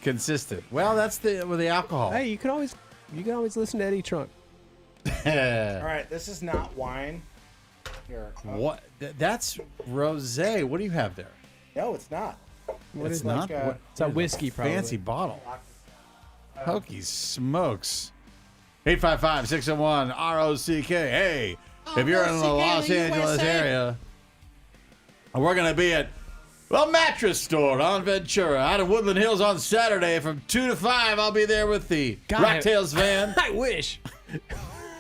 Consistent. Well, that's with the alcohol. Hey, you can always listen to Eddie Trunk. All right, this is not wine. Here. What? That's rosé. What do you have there? No, it's not. It's not. It's a whiskey, probably. Fancy bottle. Hokey smokes. 855-601-ROCK. Hey, if you're in the Los Angeles area, we're going to be at the Mattress Store on Ventura, out of Woodland Hills on Saturday from 2 to 5. I'll be there with the ROCKTAILS van. I wish.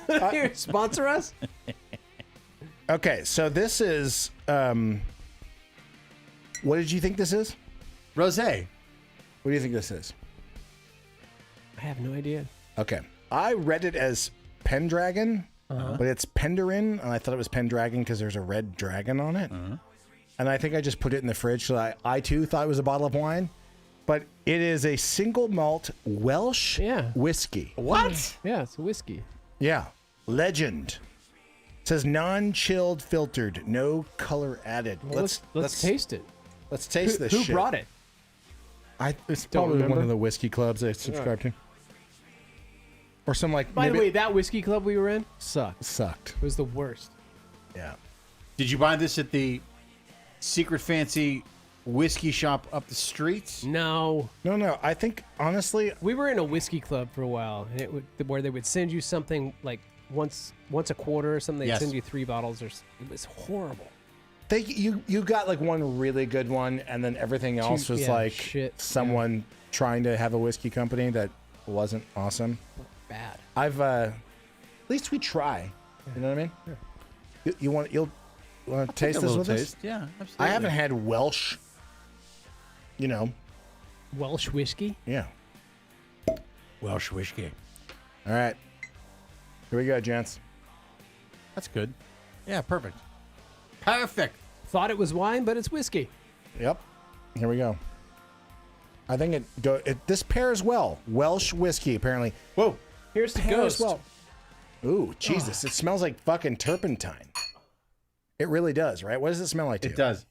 Here, sponsor us. Okay, so this is. What did you think this is? Rosé. What do you think this is? I have no idea. Okay, I read it as Pendragon, but it's Penderin, and I thought it was Pendragon because there's a red dragon on it. And I think I just put it in the fridge, so I too thought it was a bottle of wine. But it is a single malt Welsh whiskey. What? Yeah, it's a whiskey. Yeah. Legend. It says non-chilled filtered, no color added. Well, let's taste it. Let's taste this Who shit. brought it? It's Don't probably one remember. of the whiskey clubs I subscribe to. Or some like... By the way, that whiskey club we were in sucked. It was the worst. Yeah. Did you buy this at the secret fancy whiskey shop up the street? No. No. I think, honestly... We were in a whiskey club for a while, and where they would send you something like once a quarter or something. They'd send you 3 bottles. It was horrible. You got like one really good one, and then everything else was someone trying to have a whiskey company that wasn't awesome. Bad. At least we try. You know what I mean? Yeah. You want to taste this with us? Yeah, absolutely. I haven't had Welsh. Welsh whiskey. Yeah. Welsh whiskey. All right. Here we go, gents. That's good. Yeah, perfect. Perfect. Thought it was wine, but it's whiskey. Yep. Here we go. I think this pairs well. Welsh whiskey, apparently. Whoa. Here's the Pairs ghost. well. Ooh, Jesus. It smells like fucking turpentine. It really does, right? What does it smell like to you? It does.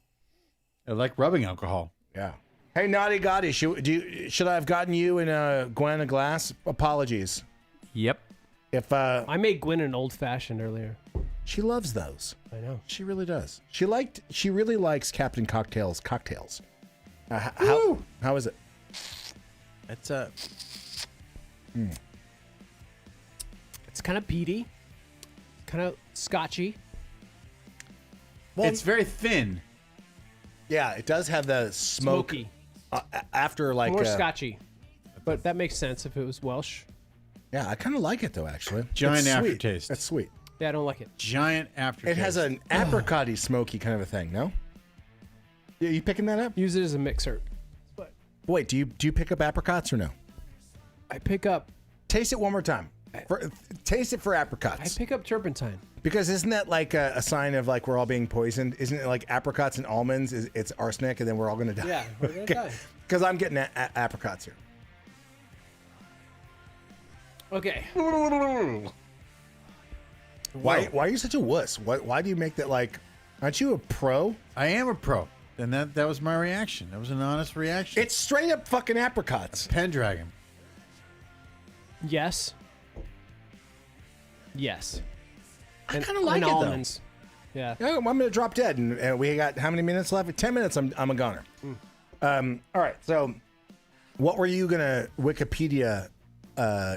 I like rubbing alcohol. Yeah. Hey, Naughty Gotti, should I have gotten you and Gwen a glass? Apologies. Yep. If I made Gwen an old fashioned earlier. She loves those. I know. She really does. She really likes Captain Cocktails cocktails. How is it? It's It's kind of peaty, kind of scotchy. Well, it's very thin. Yeah, it does have the Smoky. After like More scotchy. But that makes sense if it was Welsh. Yeah, I kind of like it though. Actually, Giant It's sweet. aftertaste. That's sweet. Yeah, I don't like it. Giant aftertaste. It has an apricot-y, smoky kind of a thing. No. Yeah, you picking that up? Use it as a mixer. Wait, do you pick up apricots or no? I pick up. Taste it one more time. Taste it for apricots. I pick up turpentine. Because isn't that like a sign of like we're all being poisoned? Isn't it like apricots and almonds? It's arsenic, and then we're all gonna die. Yeah, we're gonna die. Because I'm getting apricots here. Okay. Why are you such a wuss? Why do you make that like? Aren't you a pro? I am a pro, and that was my reaction. That was an honest reaction. It's straight up fucking apricots. Pendragon. Yes. Yes. I kind of like it almonds. Yeah. I'm gonna drop dead, and we got how many minutes left? 10 minutes. I'm a goner. All right. So, what were you gonna Wikipedia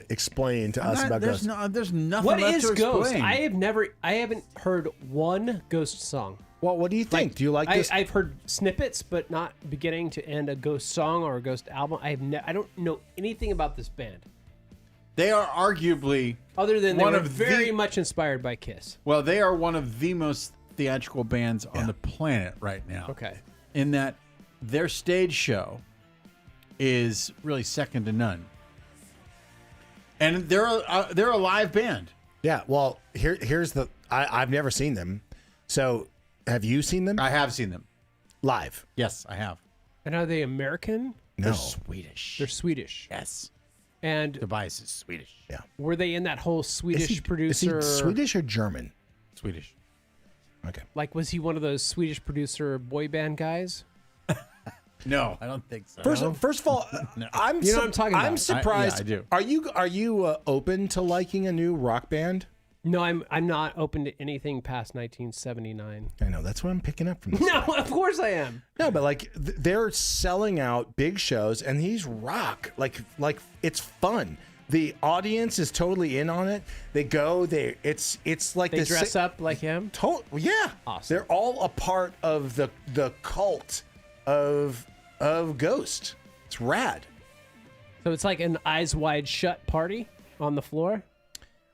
explain to us about Ghost? There's nothing What left is to Ghost? explain. I haven't heard one Ghost song. Well, what do you think? Do you like this? I've heard snippets, but not beginning to end a Ghost song or a Ghost album. I don't know anything about this band. They are arguably other than they one were of very much inspired by Kiss. Well, they are one of the most theatrical bands on the planet right now. Okay. In that their stage show is really second to none. And they're a live band. Yeah. Well, here's the. I've never seen them. So, have you seen them? I have seen them live. Yes, I have. And are they American? No. They're Swedish. They're Swedish. Yes. And Tobias is Swedish. Yeah. Were they in that whole Swedish producer? Is he Swedish or German? Swedish. Okay. Like, was he one of those Swedish producer boy band guys? No, I don't think so. First of all, No. I'm You know what I'm talking about. I'm surprised. I do. Are you open to liking a new rock band? No, I'm not open to anything past 1979. I know that's what I'm picking up from this. No, of course I am. No, but like they're selling out big shows, and these rock like it's fun. The audience is totally in on it. They go. It's like They this dress up like him. Yeah, Awesome. They're all a part of the cult of Ghost. It's rad. So it's like an Eyes Wide Shut party on the floor.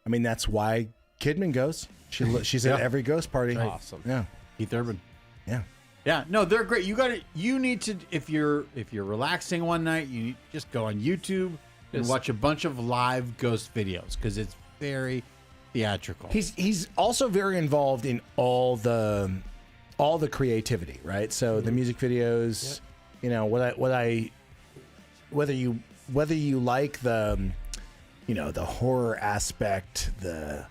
I mean, that's why Kidman goes. She's at every Ghost party. Awesome. Yeah. Keith Urban. Yeah. Yeah, no, they're great. You need to if you're relaxing one night, you just go on YouTube and watch a bunch of live Ghost videos because it's very theatrical. He's also very involved in all the creativity, right? So the music videos, you know, whether you like the the horror aspect, the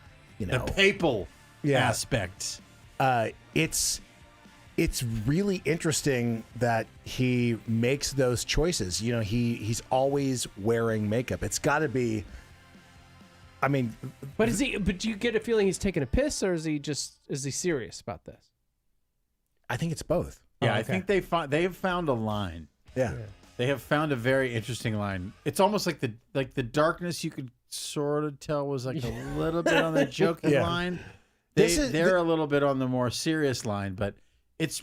papal aspect. It's really interesting that he makes those choices. You know, he's always wearing makeup. It's got to be. I mean, but do you get a feeling he's taking a piss, or is he serious about this? I think it's both. Yeah, I think they have found a line. Yeah. They have found a very interesting line. It's almost like the darkness you could sort of tell was like a little bit on the joking line. They're a little bit on the more serious line, but it's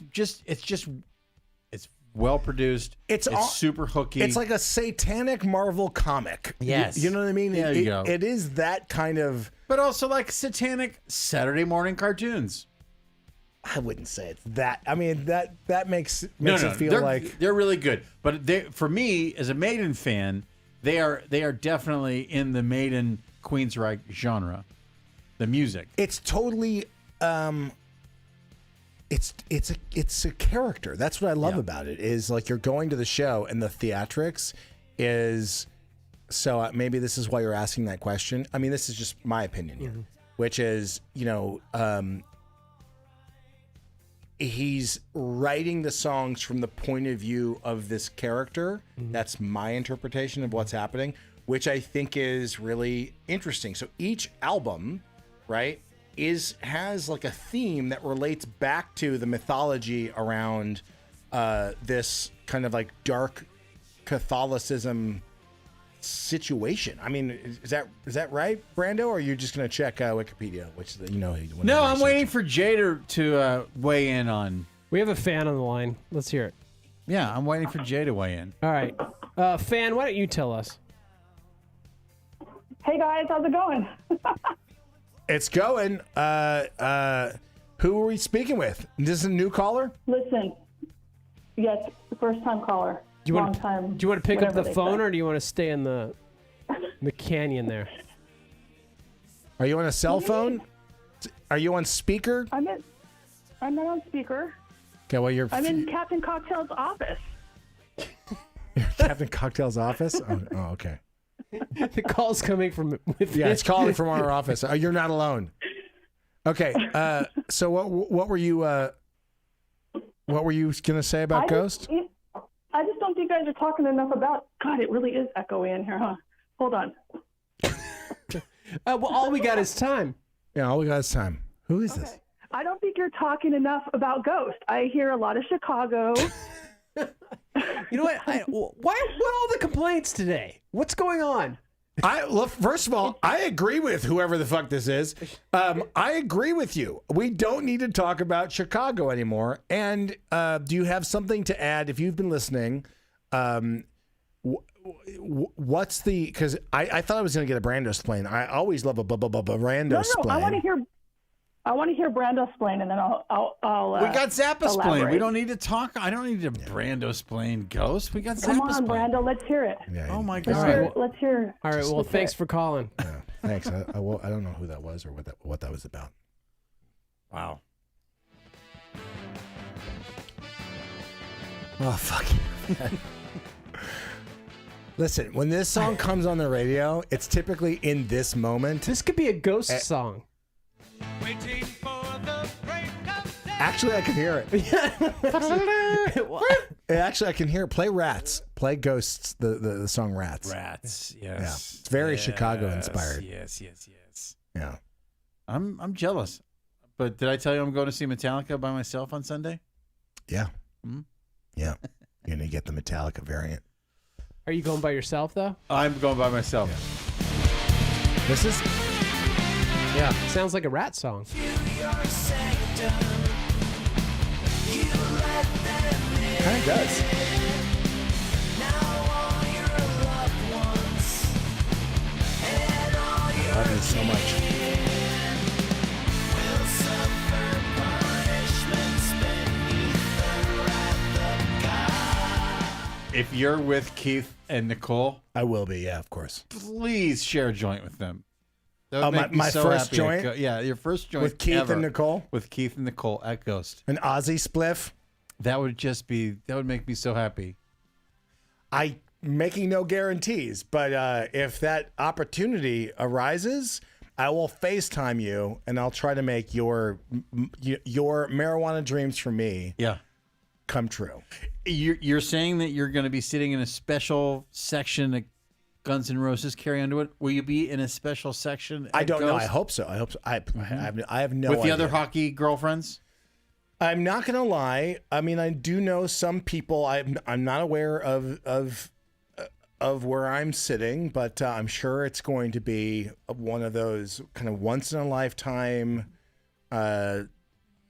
well produced. It's super hooky. It's like a satanic Marvel comic. Yes. You know what I mean? There you go. It is that kind of. But also like satanic Saturday morning cartoons. I wouldn't say it's that. I mean, that makes it feel they're, like they're really good. But for me, as a Maiden fan, They are definitely in the Maiden Queensryche genre. The music. It's totally it's a character. That's what I love about it. Is like you're going to the show and the theatrics is so maybe this is why you're asking that question. I mean, this is just my opinion here, which is, he's writing the songs from the point of view of this character. That's my interpretation of what's happening, which I think is really interesting. So each album, right, has like a theme that relates back to the mythology around this kind of like dark Catholicism situation. I mean, is that right, Brando? Or are you just going to check Wikipedia, which No, I'm waiting for Jay to weigh in on. We have a fan on the line. Let's hear it. Yeah, I'm waiting for Jay to weigh in. All right, fan, why don't you tell us? Hey guys, how's it going? It's going. Who are we speaking with? This is a new caller? Listen, yes, first time caller. Do you want to pick up the phone, or do you want to stay in the canyon there? Are you on a cell phone? Are you on speaker? I'm not on speaker. Okay, well I'm in Captain Cocktail's office. Captain Cocktail's office? Oh, okay. The call's coming from within. Yeah, it's calling from our office. You're not alone. Okay. So what were you gonna say about Ghost? I just don't think you guys are talking enough about. God, it really is echoey in here, huh? Hold on. Well, all we got is time. Yeah, all we got is time. Who is this? I don't think you're talking enough about Ghost. I hear a lot of Chicago. You know what? What all the complaints today? What's going on? First of all, I agree with whoever the fuck this is. I agree with you. We don't need to talk about Chicago anymore. And do you have something to add? If you've been listening, what's the? Because I thought I was going to get a Brando splain. I always love a Brando splain. No, I want to hear Brando splain, and then I'll we got Zappa splain. elaborate. We don't need to talk. I don't need to Brando splain Ghost. We got Zappa Come on, splain. Brando, let's hear it. Yeah, oh my Let's God! hear. Let's hear. All right. Well, thanks for calling. Yeah, thanks. I don't know who that was or what that was about. Wow. Oh fuck. Listen, when this song comes on the radio, it's typically in this moment. This could be a Ghost song. Actually, I can hear it. Actually, I can hear it. Play Rats. Play Ghosts, the song Rats. Rats, yes. Yeah. It's very Chicago inspired. Yes. Yeah. I'm jealous. But did I tell you I'm going to see Metallica by myself on Sunday? Yeah. Yeah. You're going to get the Metallica variant. Are you going by yourself, though? I'm going by myself. Yeah. This is... Yeah. Sounds like a Rat song. Kind of does. I love it so much. If you're with Keith and Nicole, I will be. Yeah, of course. Please share a joint with them. That would make me my so first happy. joint? Yeah, your first joint With Keith ever. and Nicole? With Keith and Nicole at Ghost. An Aussie spliff. That would make me so happy. I making no guarantees, but if that opportunity arises, I will FaceTime you and I'll try to make your marijuana dreams for me come true. You're saying that you're going to be sitting in a special section at Guns N' Roses Carry On To It? Will you be in a special section at I don't know. Ghost? I hope so. I have no With the idea. other hockey girlfriends? I'm not going to lie. I mean, I do know some people. I'm not aware of where I'm sitting, but I'm sure it's going to be one of those kind of once in a lifetime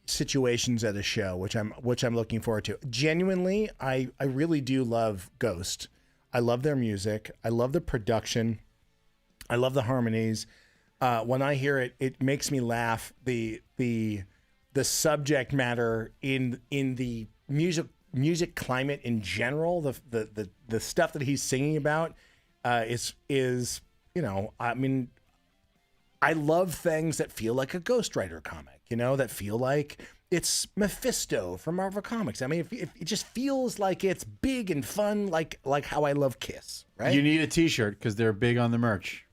situations at a show, which I'm looking forward to. Genuinely, I really do love Ghost. I love their music. I love the production. I love the harmonies. When I hear it, it makes me laugh. The subject matter in the music climate in general, the stuff that he's singing about, is I mean, I love things that feel like a Ghost Rider comic, that feel like it's Mephisto from Marvel Comics. I mean, if it just feels like it's big and fun, like how I love Kiss, right? You need a T-shirt because they're big on the merch.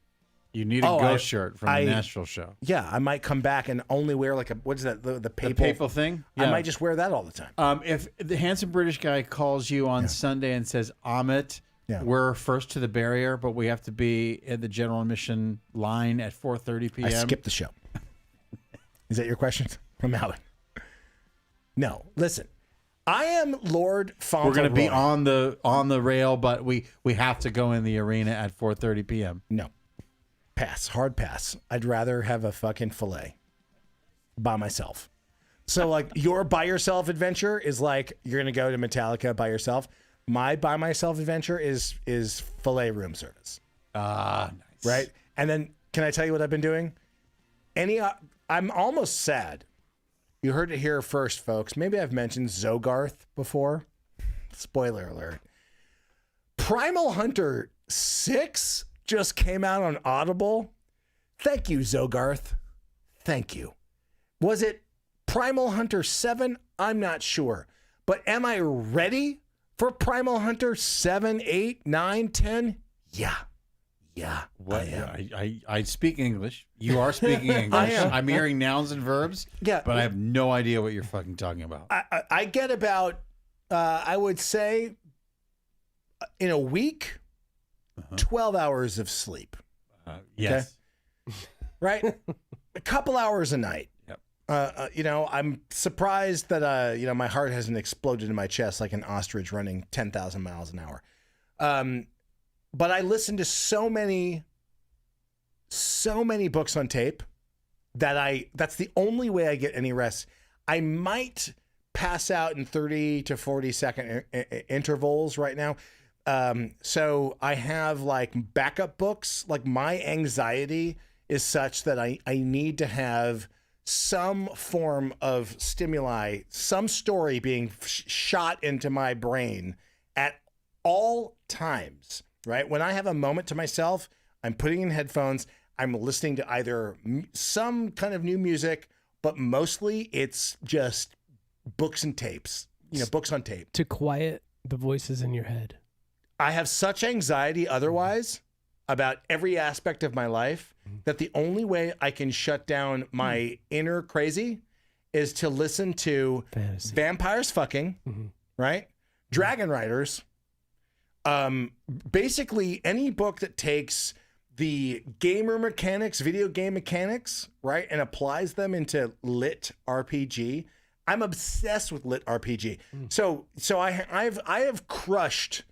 You need a Ghost shirt from the Nashville show. Yeah, I might come back and only wear like what is that, the papal? The papal thing? Yeah. I might just wear that all the time. If the handsome British guy calls you on Sunday and says, Amit, we're first to the barrier, but we have to be at the general admission line at 4:30 p.m. I skipped the show. Is that your question from Alan? No, listen. I am Lord Fauntleroy. We're going to be on the rail, but we have to go in the arena at 4:30 p.m. No. Pass. Hard pass. I'd rather have a fucking fillet by myself. So like your by yourself adventure is like you're going to go to Metallica by yourself. My by myself adventure is fillet room service. Nice. Right? And then can I tell you what I've been doing? I'm almost sad. You heard it here first, folks. Maybe I've mentioned Zogarth before. Spoiler alert. Primal Hunter 6 just came out on Audible. Thank you, Zogarth. Thank you. Was it Primal Hunter 7? I'm not sure. But am I ready for Primal Hunter 7, 8, 9, 10? Yeah. Yeah, what? I am. I speak English. You are speaking English. I am. I'm hearing nouns and verbs. Yeah, but I have no idea what you're fucking talking about. I get about, I would say, in a week, 12 hours of sleep. Yes. Okay? Right? A couple hours a night. Yep. I'm surprised that, my heart hasn't exploded in my chest like an ostrich running 10,000 miles an hour. But I listen to so many books on tape that's the only way I get any rest. I might pass out in 30 to 40 second intervals right now. So I have like backup books. Like my anxiety is such that I need to have some form of stimuli, some story being shot into my brain at all times. Right? When I have a moment to myself, I'm putting in headphones. I'm listening to either some kind of new music, but mostly it's just books and tapes, books on tape. To quiet the voices in your head. I have such anxiety otherwise about every aspect of my life that the only way I can shut down my inner crazy is to listen to vampires fucking, right? Dragon Riders. Basically any book that takes the gamer mechanics, video game mechanics, right, and applies them into lit RPG. I'm obsessed with lit RPG. So I have crushed.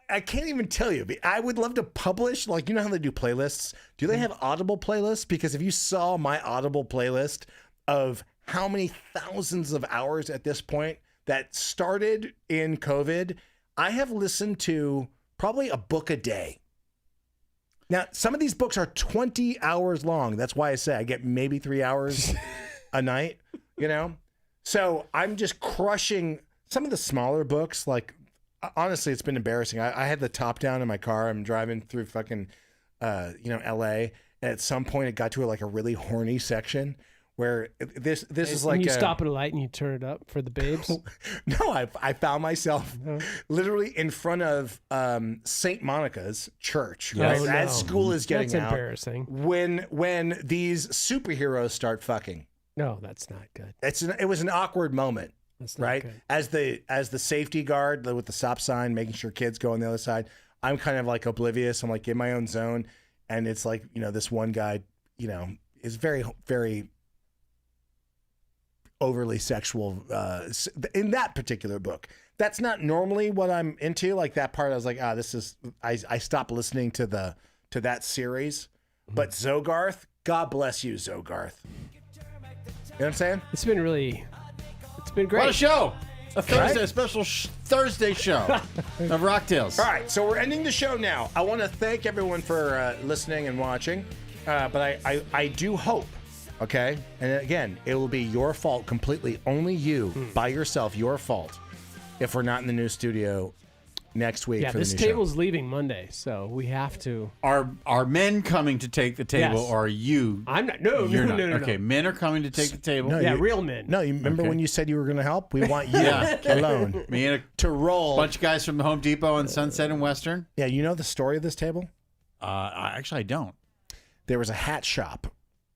I can't even tell you. I would love to publish, like, how they do playlists? Do they have Audible playlists? Because if you saw my Audible playlist of how many thousands of hours at this point that started in COVID, I have listened to probably a book a day. Now, some of these books are 20 hours long. That's why I say I get maybe 3 hours a night, So I'm just crushing some of the smaller books. Like, honestly, it's been embarrassing. I had the top down in my car. I'm driving through fucking, LA. And at some point it got to a really horny section where this is like you stop at a light and you turn it up for the babes. No, I found myself literally in front of St. Monica's church, right? As school is getting That's out. Embarrassing. When these superheroes start fucking. No, that's not good. It was an awkward moment. That's not right? good. As the safety guard with the stop sign, making sure kids go on the other side. I'm kind of like oblivious. I'm like in my own zone. And it's like, this one guy, is very, very overly sexual in that particular book. That's not normally what I'm into. Like that part, I was like, I stopped listening to that series. But Zogarth, God bless you, Zogarth. You know what I'm saying? It's been great. What a show! A Thursday, a special Thursday show of ROCKTAILS. All right, so we're ending the show now. I want to thank everyone for listening and watching, but I do hope, okay? And again, it will be your fault completely, only you, by yourself, your fault, if we're not in the new studio next week. Yeah, for this the new table's show. leaving Monday, so we have to. Are men coming to take the table, Yes. or are you? I'm not. No. Okay, men are coming to take the table. No, real men. No, you remember when you said you were going to help? We want you Yeah. alone Me and to roll. a bunch of guys from the Home Depot and Sunset and Western. Yeah, you know the story of this table? I don't. There was a hat shop,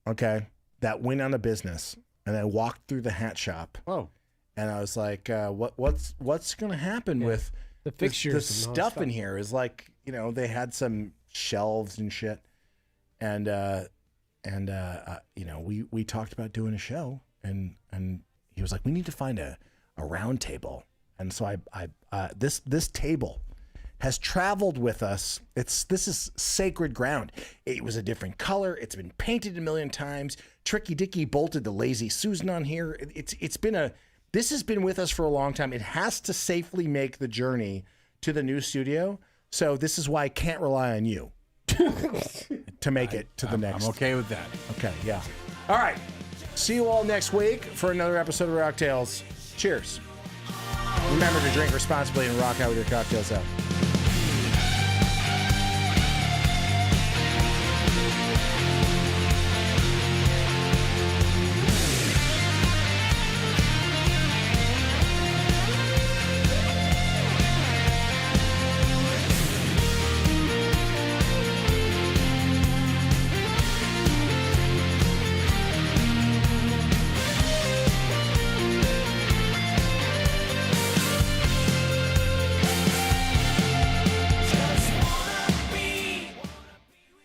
okay, that went out of business, and I walked through the hat shop. Whoa. And I was like, what's going to happen with the fixtures? The stuff in here is like, they had some shelves and shit, and we talked about doing a show, and he was like, we need to find a round table, and so I this table has traveled with us. This is sacred ground. It was a different color. It's been painted a million times. Tricky Dicky bolted the Lazy Susan on here. This has been with us for a long time. It has to safely make the journey to the new studio. So this is why I can't rely on you to make it to the next. I'm okay with that. Okay, yeah. All right. See you all next week for another episode of ROCKTAILS. Cheers. Remember to drink responsibly and rock out with your cocktails out.